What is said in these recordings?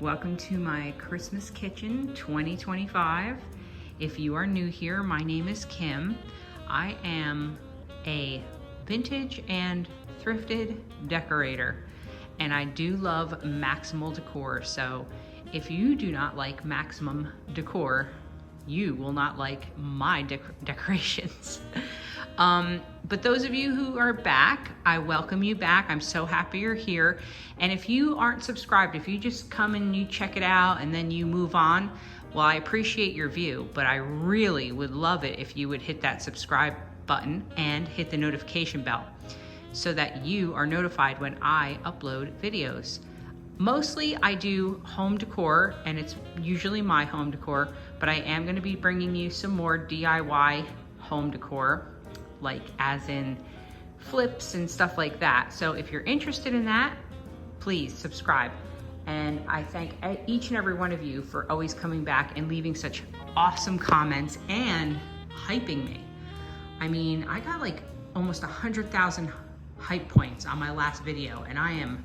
Welcome to my Christmas Kitchen 2025. If you are new here, my name is Kim. I am a vintage and thrifted decorator, and I do love Maximal decor. So if you do not like maximum decor, you will not like my decorations. But those of you who are back, I welcome you back. I'm so happy you're here. And if you aren't subscribed, if you just come and you check it out and then you move on, well, I appreciate your view, but I really would love it if you would hit that subscribe button and hit the notification bell so that you are notified when I upload videos. Mostly I do home decor, and it's usually my home decor, but I am going to be bringing you some more DIY home decor, like as in flips and stuff like that. So if you're interested in that, please subscribe. And I thank each and every one of you for always coming back and leaving such awesome comments and hyping me. I mean, I got like almost 100,000 hype points on my last video, and I am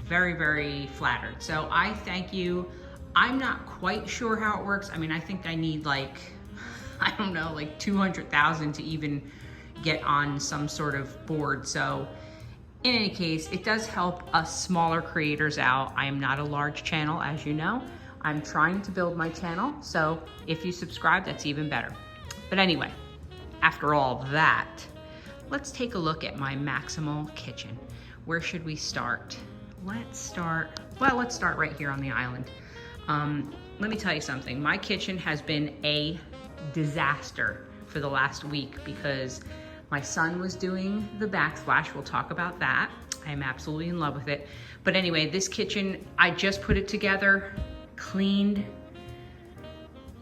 very, very flattered. So I thank you. I'm not quite sure how it works. I mean, I think I need like, I don't know, like 200,000 to even get on some sort of board. So in any case, it does help us smaller creators out. I am not a large channel, as you know. I'm trying to build my channel. So if you subscribe, that's even better. But anyway, after all that, let's take a look at my Maximal kitchen. Where should we start? Let's start right here on the island. Let me tell you something. My kitchen has been a disaster for the last week because my son was doing the backsplash. We'll talk about that. I am absolutely in love with it. But anyway, this kitchen, I just put it together, cleaned.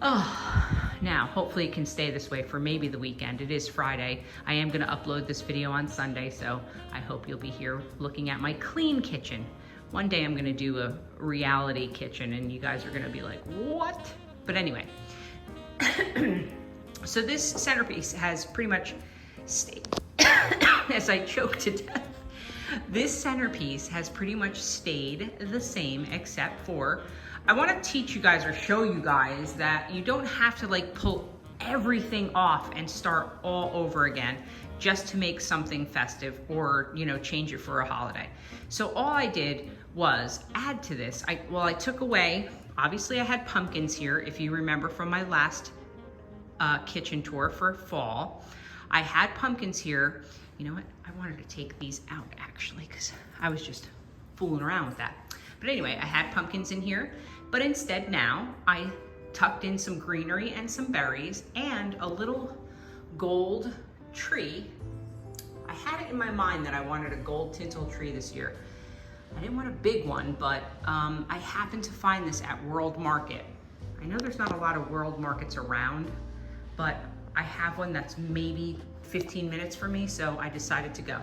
Oh, now hopefully it can stay this way for maybe the weekend. It is Friday. I am gonna upload this video on Sunday, so I hope you'll be here looking at my clean kitchen. One day I'm gonna do a reality kitchen and you guys are gonna be like, what? But anyway, so this centerpiece has pretty much stayed, as I choke to death. This centerpiece has pretty much stayed the same, except for, I wanna teach you guys or show you guys that you don't have to like pull everything off and start all over again just to make something festive or, you know, change it for a holiday. So all I did was add to this. I took away, obviously I had pumpkins here, if you remember from my last kitchen tour for fall. I had pumpkins here. You know what? I wanted to take these out actually because I was just fooling around with that. But anyway, I had pumpkins in here, but instead now I tucked in some greenery and some berries and a little gold tree. I had it in my mind that I wanted a gold tinsel tree this year. I didn't want a big one, but I happened to find this at World Market. I know there's not a lot of World Markets around, but I have one that's maybe 15 minutes for me, so I decided to go.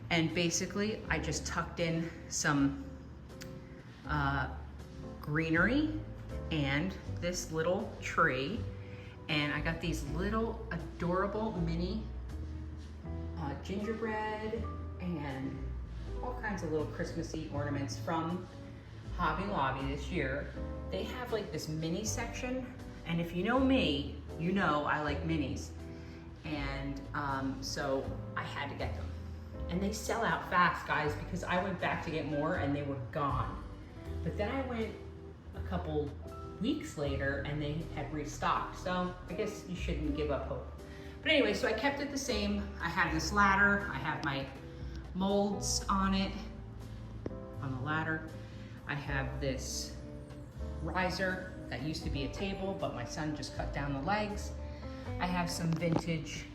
And basically, I just tucked in some greenery and this little tree, and I got these little adorable mini gingerbread and all kinds of little Christmassy ornaments from Hobby Lobby this year. They have like this mini section, and if you know me, you know I like minis. And so I had to get them. And they sell out fast, guys, because I went back to get more and they were gone. But then I went a couple weeks later and they had restocked. So I guess you shouldn't give up hope. But anyway, so I kept it the same. I have this ladder. I have my molds on it, on the ladder. I have this riser that used to be a table, but my son just cut down the legs. I have some vintage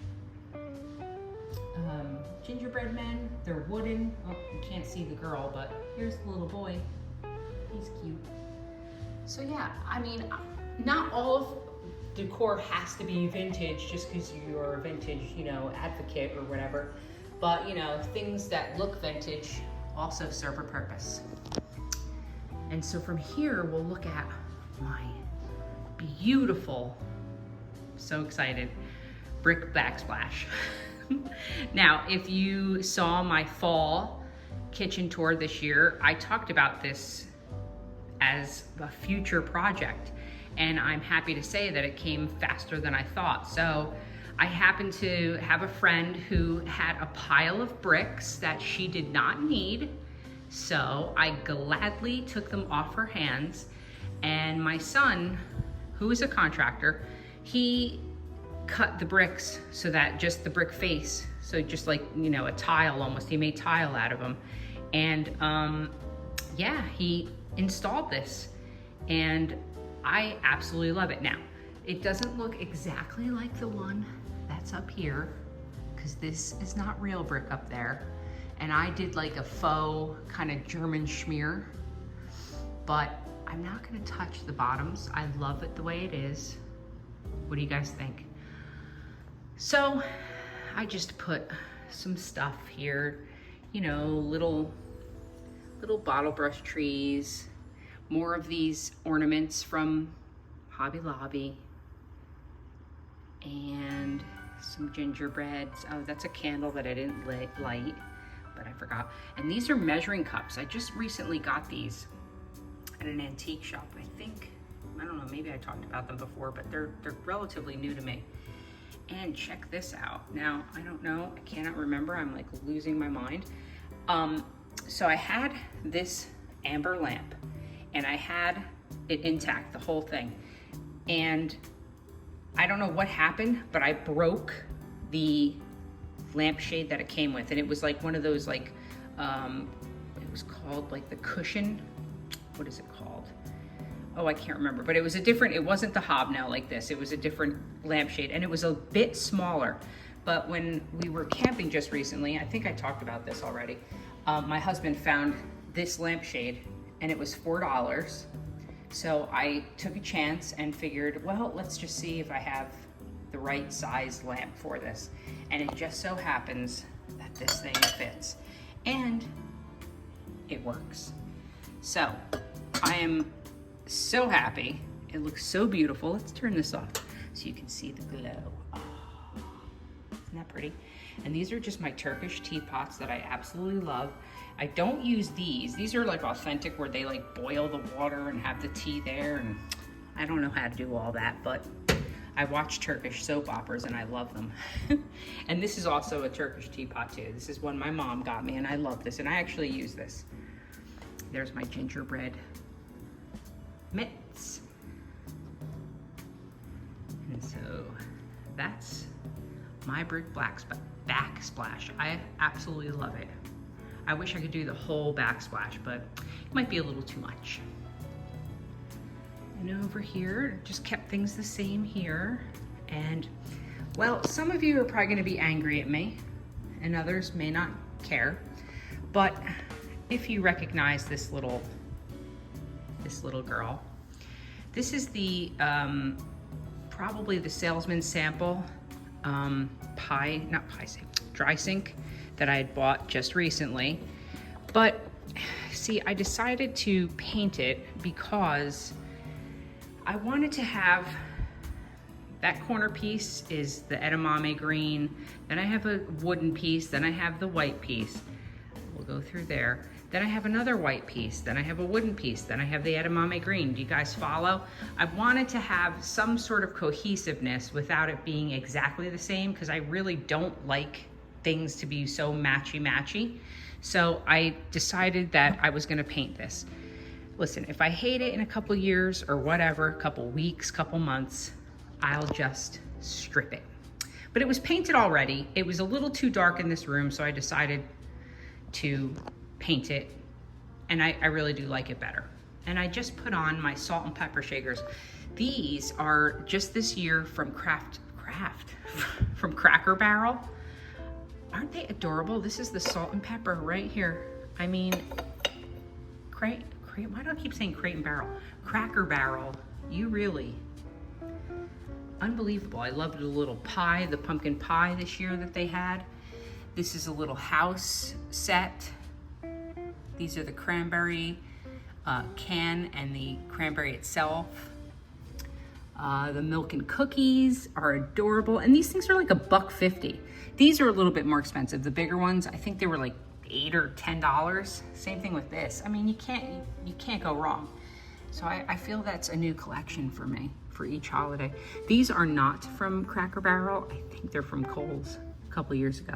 gingerbread men. They're wooden. Oh, you can't see the girl, but here's the little boy. He's cute. So yeah, I mean, not all of decor has to be vintage just because you're a vintage, you know, advocate or whatever. But, you know, things that look vintage also serve a purpose. And so from here, we'll look at my beautiful, so excited, brick backsplash. Now, if you saw my fall kitchen tour this year, I talked about this as a future project. And I'm happy to say that it came faster than I thought. So I happened to have a friend who had a pile of bricks that she did not need. So I gladly took them off her hands. And my son, who is a contractor, he cut the bricks so that just the brick face, so just like, you know, a tile almost, he made tile out of them. And yeah, he installed this and I absolutely love it. Now, it doesn't look exactly like the one that's up here because this is not real brick up there. And I did like a faux kind of German schmear, but I'm not gonna touch the bottoms. I love it the way it is. What do you guys think? So I just put some stuff here, you know, little bottle brush trees, more of these ornaments from Hobby Lobby, and some gingerbreads. Oh, that's a candle that I didn't light, but I forgot. And these are measuring cups. I just recently got these at an antique shop. I think, I don't know, maybe I talked about them before, but they're relatively new to me. And check this out. Now, I don't know, I cannot remember. I'm like losing my mind. So I had this amber lamp and I had it intact, the whole thing. And I don't know what happened, but I broke the lampshade that it came with. And it was like one of those like, it was called like the cushion. What is it called? Oh, I can't remember, but it was a different, it wasn't the hobnail like this. It was a different lampshade and it was a bit smaller. But when we were camping just recently, I think I talked about this already, my husband found this lampshade and it was $4. So I took a chance and figured, well, let's just see if I have the right size lamp for this. And it just so happens that this thing fits and it works. So I am so happy. It looks so beautiful. Let's turn this off so you can see the glow. Oh, isn't that pretty? And these are just my Turkish teapots that I absolutely love. I don't use these. These are like authentic where they like boil the water and have the tea there. And I don't know how to do all that, but I watch Turkish soap operas and I love them. And this is also a Turkish teapot too. This is one my mom got me and I love this and I actually use this. There's my gingerbread mitts. And so that's my brick backsplash. I absolutely love it. I wish I could do the whole backsplash, but it might be a little too much. And over here, just kept things the same here. And well, some of you are probably gonna be angry at me and others may not care, but if you recognize this little girl, this is the probably the salesman sample dry sink that I had bought just recently. But see, I decided to paint it because I wanted to have that corner piece is the edamame green, then I have a wooden piece, then I have the white piece. We'll go through there. Then I have another white piece, then I have a wooden piece, then I have the edamame green. Do you guys follow? I wanted to have some sort of cohesiveness without it being exactly the same because I really don't like things to be so matchy-matchy. So I decided that I was gonna paint this. Listen, if I hate it in a couple years or whatever, couple weeks, couple months, I'll just strip it. But it was painted already. It was a little too dark in this room, so I decided to paint it, and I really do like it better. And I just put on my salt and pepper shakers. These are just this year from from Cracker Barrel. Aren't they adorable? This is the salt and pepper right here. I mean, why do I keep saying Crate and Barrel? Cracker Barrel, you really, unbelievable. I loved the little pie, the pumpkin pie this year that they had. This is a little house set. These are the cranberry can and the cranberry itself. The milk and cookies are adorable. And these things are like $1.50. These are a little bit more expensive. The bigger ones, I think they were like $8 or $10. Same thing with this. I mean, you can't go wrong. So I feel that's a new collection for me for each holiday. These are not from Cracker Barrel. I think they're from Kohl's a couple years ago.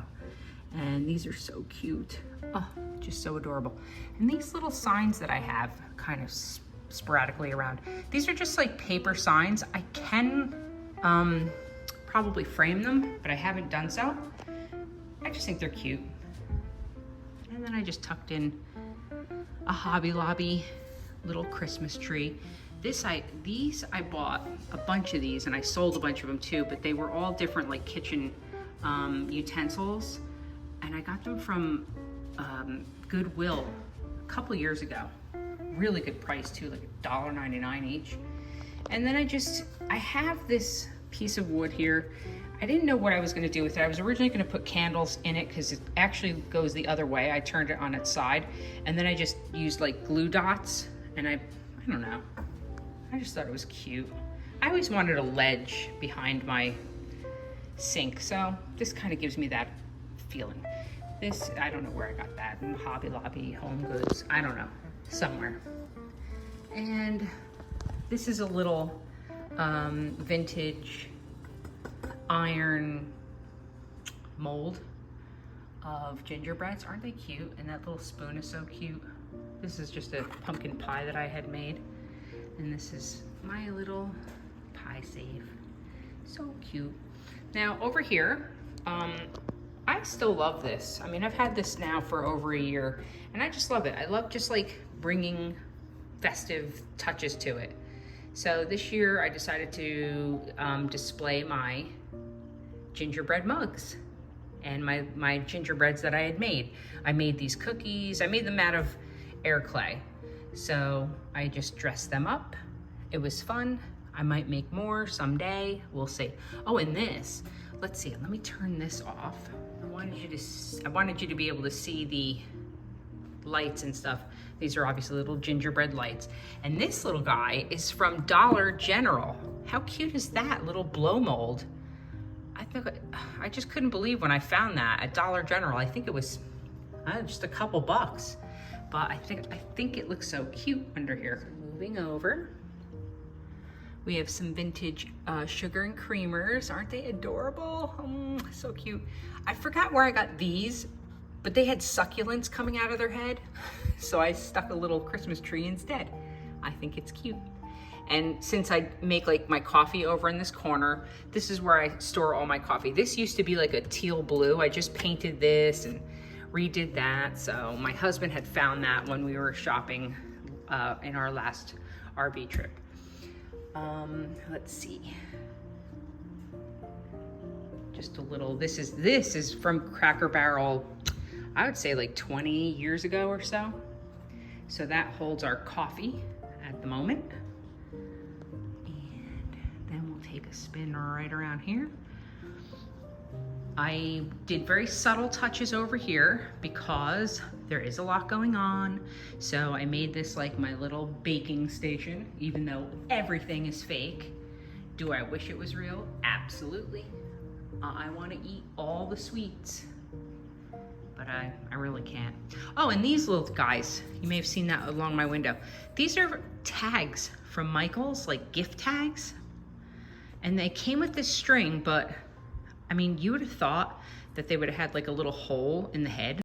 And these are so cute. Oh, just so adorable. And these little signs that I have kind of sporadically around, these are just like paper signs. I can probably frame them, but I haven't done so. I just think they're cute. And then I just tucked in a Hobby Lobby little Christmas tree. These I bought a bunch of these, and I sold a bunch of them too, but they were all different like kitchen utensils, and I got them from Goodwill a couple years ago. Really good price too, like $1.99 each. And then I have this piece of wood here. I didn't know what I was gonna do with it. I was originally gonna put candles in it because it actually goes the other way. I turned it on its side, and then I just used like glue dots, and I don't know. I just thought it was cute. I always wanted a ledge behind my sink, so this kind of gives me that feeling. This, I don't know where I got that, in Hobby Lobby, Home Goods, I don't know, somewhere. And this is a little vintage iron mold of gingerbreads. Aren't they cute? And that little spoon is so cute. This is just a pumpkin pie that I had made. And this is my little pie save. So cute. Now over here, I still love this. I mean, I've had this now for over a year, and I just love it. I love just like bringing festive touches to it. So this year I decided to display my gingerbread mugs and my gingerbreads that I had made. I made these cookies. I made them out of air clay. So I just dressed them up. It was fun. I might make more someday. We'll see. Oh, and this, let's see. Let me turn this off. I wanted you to be able to see the lights and stuff. These are obviously little gingerbread lights. And this little guy is from Dollar General. How cute is that little blow mold? I just couldn't believe when I found that at Dollar General. I think it was just a couple bucks, but I think it looks so cute under here. Moving over, we have some vintage sugar and creamers. Aren't they adorable? So cute. I forgot where I got these, but they had succulents coming out of their head, so I stuck a little Christmas tree instead. I think it's cute. And since I make like my coffee over in this corner, this is where I store all my coffee. This used to be like a teal blue. I just painted this and redid that. So my husband had found that when we were shopping in our last RV trip. Let's see. Just a little, this is from Cracker Barrel, I would say like 20 years ago or so. So that holds our coffee at the moment. Then we'll take a spin right around here. I did very subtle touches over here because there is a lot going on. So I made this like my little baking station, even though everything is fake. Do I wish it was real? Absolutely. I want to eat all the sweets, but I really can't. Oh, and these little guys, you may have seen that along my window. These are tags from Michael's, like gift tags. And they came with this string, but I mean, you would have thought that they would have had like a little hole in the head.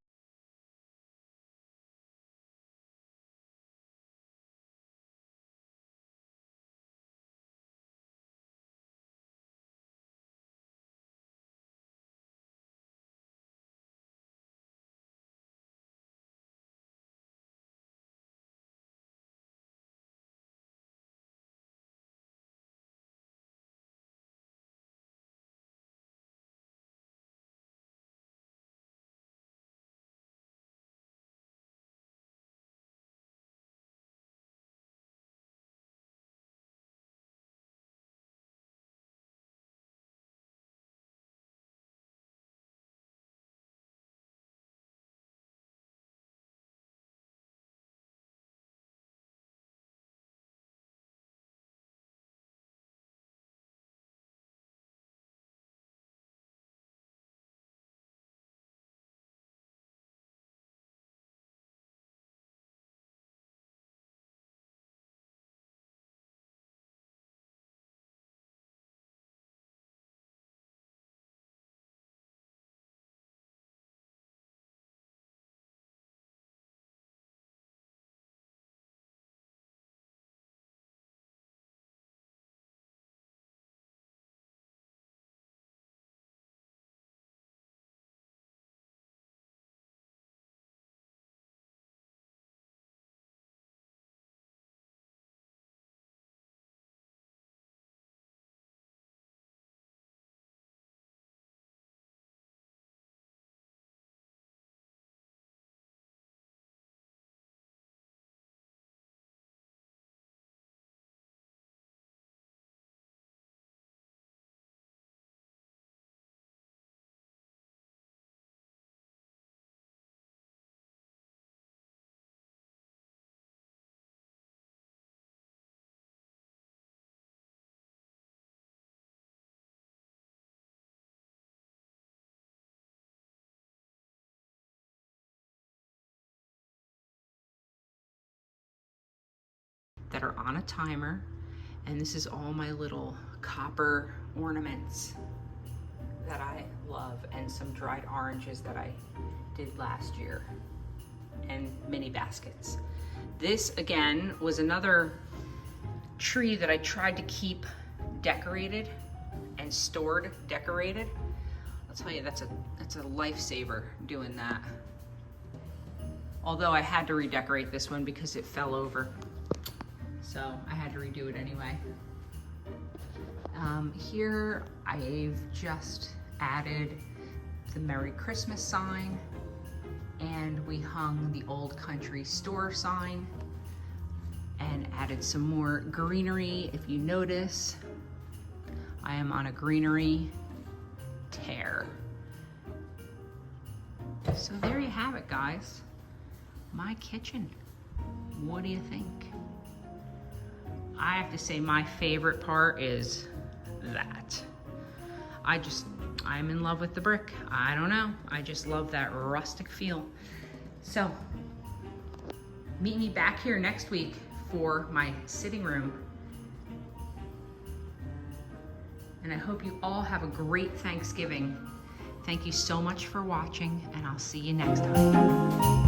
that are on a timer. And this is all my little copper ornaments that I love, and some dried oranges that I did last year, and mini baskets. This again was another tree that I tried to keep decorated and stored decorated. I'll tell you, that's a lifesaver doing that. Although I had to redecorate this one because it fell over. So I had to redo it anyway. Here I've just added the Merry Christmas sign, and we hung the Old Country Store sign and added some more greenery. If you notice, I am on a greenery tear. So there you have it, guys. My kitchen. What do you think? I have to say my favorite part is that. I'm in love with the brick. I don't know. I just love that rustic feel. So, meet me back here next week for my sitting room. And I hope you all have a great Thanksgiving. Thank you so much for watching, and I'll see you next time.